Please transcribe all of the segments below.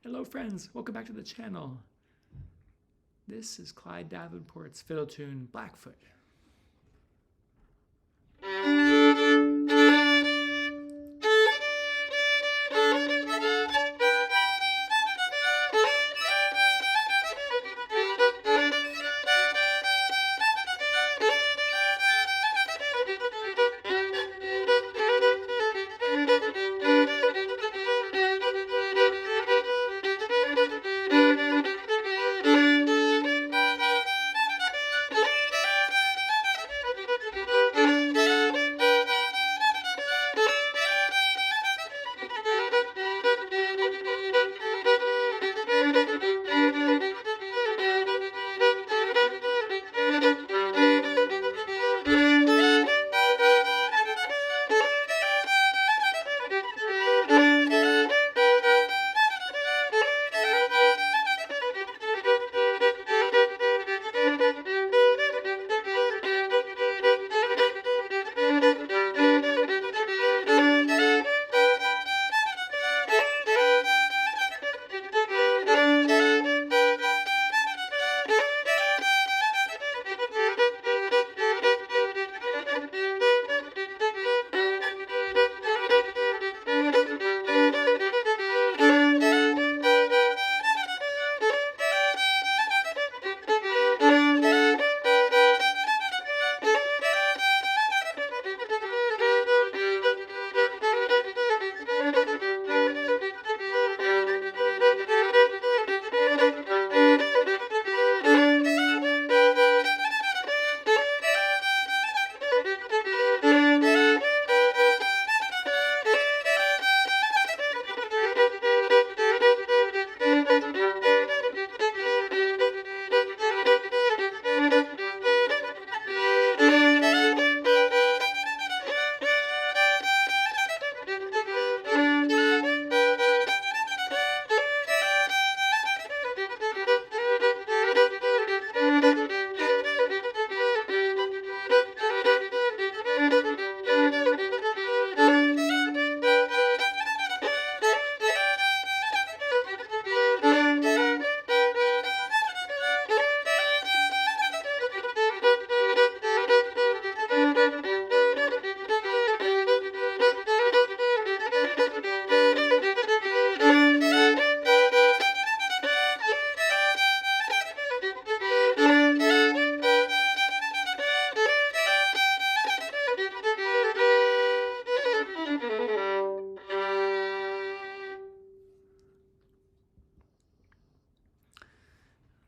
Hello friends, welcome back to the channel. This is Clyde Davenport's fiddle tune, Blackfoot.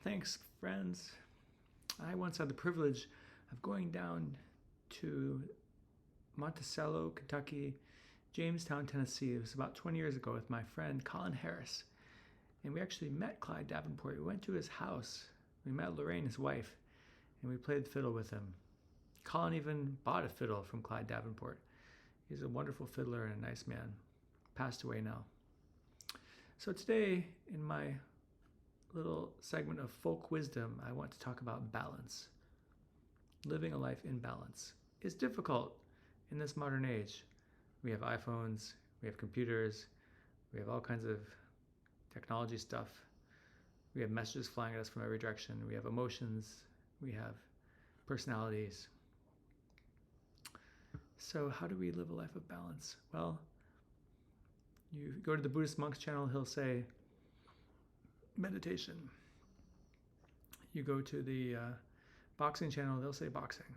Thanks, friends. I once had the privilege of going down to Monticello, Kentucky, Jamestown, Tennessee. It was about 20 years ago with my friend Colin Harris. And we actually met Clyde Davenport. We went to his house. We met Lorraine, his wife, and we played fiddle with him. Colin even bought a fiddle from Clyde Davenport. He's a wonderful fiddler and a nice man. Passed away now. So today, in my little segment of folk wisdom, I want to talk about balance. Living a life in balance is difficult in this modern age. We have iPhones, we have computers, we have all kinds of technology stuff. We have messages flying at us from every direction. We have emotions, we have personalities. So how do we live a life of balance? Well, you go to the Buddhist monk's channel, he'll say meditation. You go to the boxing channel, they'll say boxing.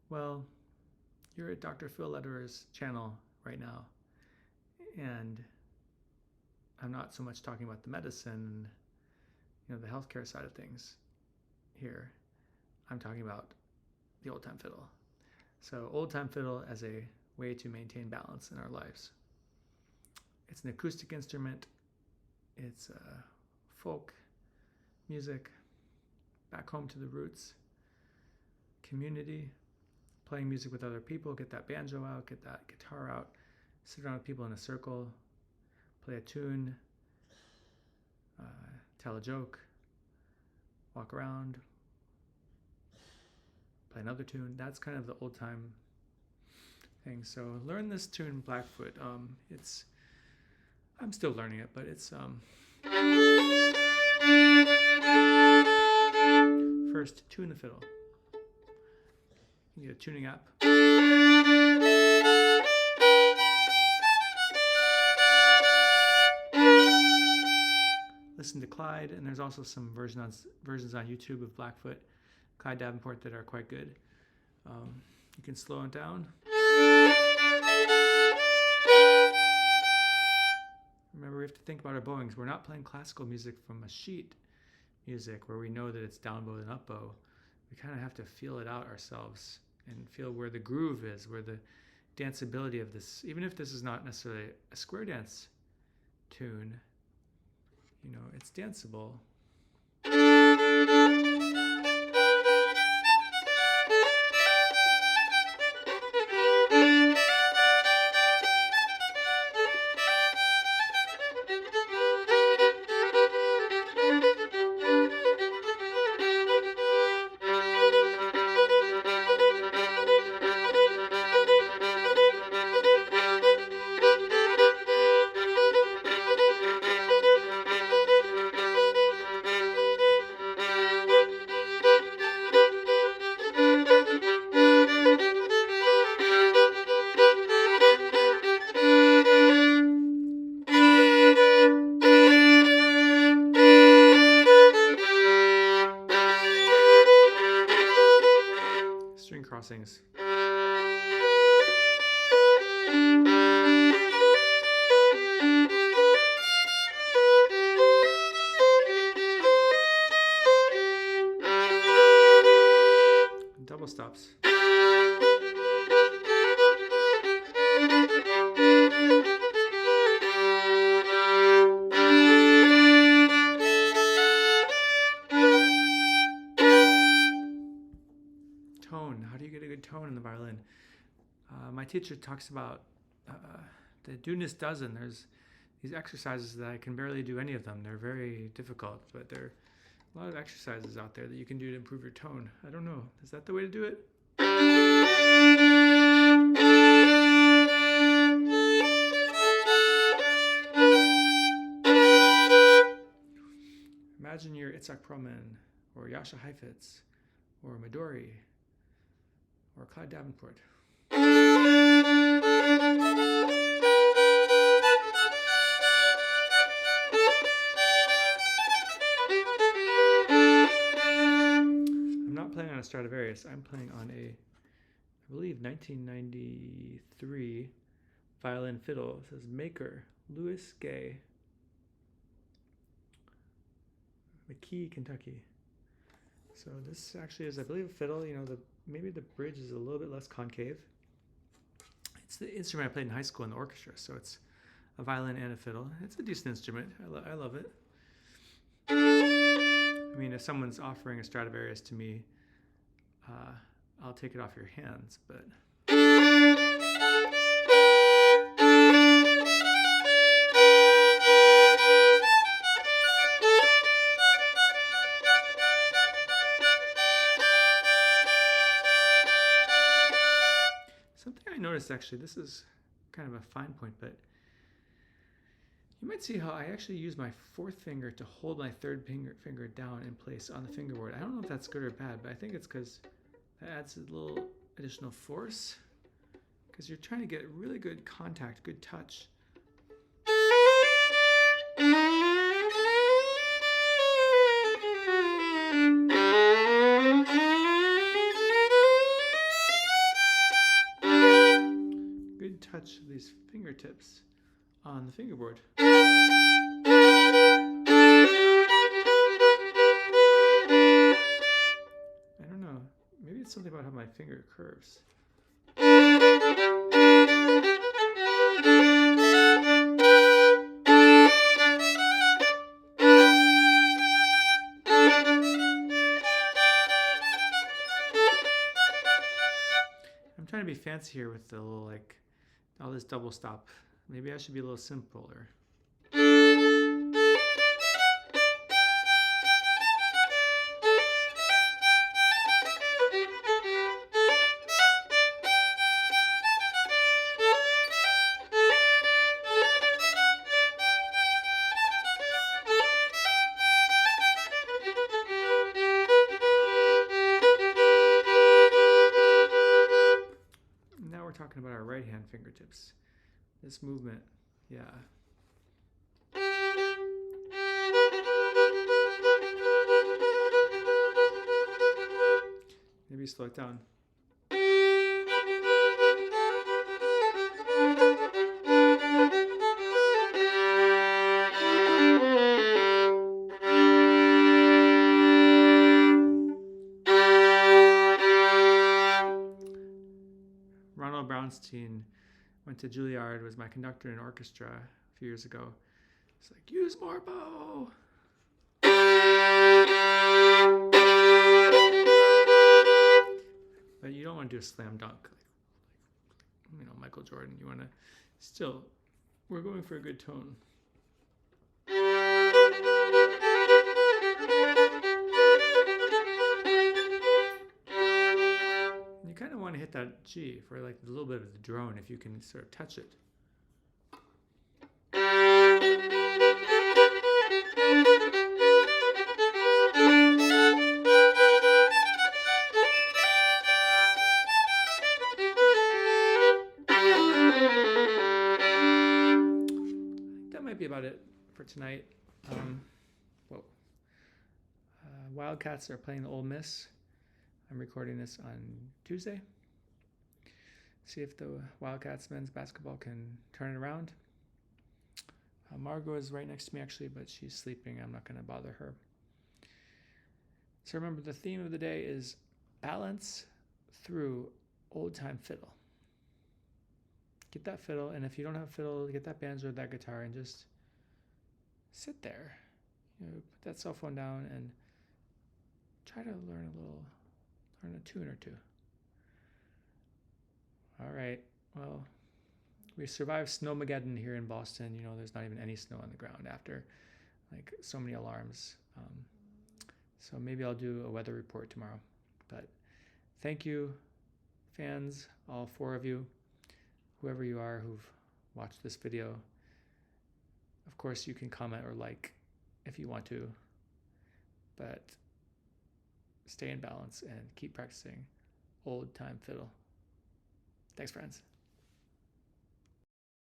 Well, you're at Dr. Phil Lederer's channel right now, and I'm not so much talking about the medicine, the healthcare side of things here. I'm talking about the old time fiddle. So old time fiddle as a way to maintain balance in our lives. It's an acoustic instrument. It's folk music, back home to the roots, community, playing music with other people, get that banjo out, get that guitar out, sit around with people in a circle, play a tune, tell a joke, walk around, play another tune. That's kind of the old time thing. So learn this tune, Blackfoot. I'm still learning it, but it's First, tune the fiddle. You get a tuning app. Listen to Clyde, and there's also some versions on YouTube of Blackfoot, Clyde Davenport, that are quite good. You can slow it down. Remember, we have to think about our bowings. We're not playing classical music from a sheet music where we know that it's down bow and up bow. We kind of have to feel it out ourselves and feel where the groove is, where the danceability of this, even if this is not necessarily a square dance tune, you know, it's danceable. String crossings. Double stops. Tone. How do you get a good tone in the violin? My teacher talks about the Dunis dozen. There's these exercises that I can barely do any of them. They're very difficult, but there are a lot of exercises out there that you can do to improve your tone. I don't know. Is that the way to do it? Imagine you're Itzhak Perlman, or Yasha Heifetz, or Midori, or Clyde Davenport. I'm not playing on a Stradivarius. I'm playing on a, I believe, 1993 violin fiddle. It says Maker, Louis Gay, McKee, Kentucky. So this actually is, I believe, a fiddle. You know, maybe the bridge is a little bit less concave. It's the instrument I played in high school in the orchestra, so it's a violin and a fiddle. It's a decent instrument. I love it. I mean, if someone's offering a Stradivarius to me, I'll take it off your hands, but... Something I noticed, actually, this is kind of a fine point, but you might see how I actually use my fourth finger to hold my third finger down in place on the fingerboard. I don't know if that's good or bad, but I think it's because that adds a little additional force, because you're trying to get really good contact, good touch. Good touch of these fingertips on the fingerboard. I don't know. Maybe it's something about how my finger curves. I'm trying to be fancy here with the little, like, all this double stop. Maybe I should be a little simpler. this movement. Yeah. Maybe slow it down. Ronald Brownstein went to Juilliard, was my conductor in orchestra a few years ago. He's like, use more bow. But you don't want to do a slam dunk, like Michael Jordan. You want to still, we're going for a good tone. You kind of want to hit that G for like a little bit of the drone if you can sort of touch it. That might be about it for tonight. Wildcats are playing the Ole Miss. I'm recording this on Tuesday. See if the Wildcats men's basketball can turn it around. Margot is right next to me actually, but she's sleeping. I'm not going to bother her. So remember, the theme of the day is balance through old time fiddle. Get that fiddle, and if you don't have a fiddle, get that banjo or that guitar and just sit there. Put that cell phone down and try to learn a tune or two. All right. Well, we survived Snowmageddon here in Boston. There's not even any snow on the ground after like so many alarms. So maybe I'll do a weather report tomorrow. But thank you, fans, all 4 of you, whoever you are who've watched this video. Of course, you can comment or like if you want to, but stay in balance and keep practicing old time fiddle. Thanks, friends.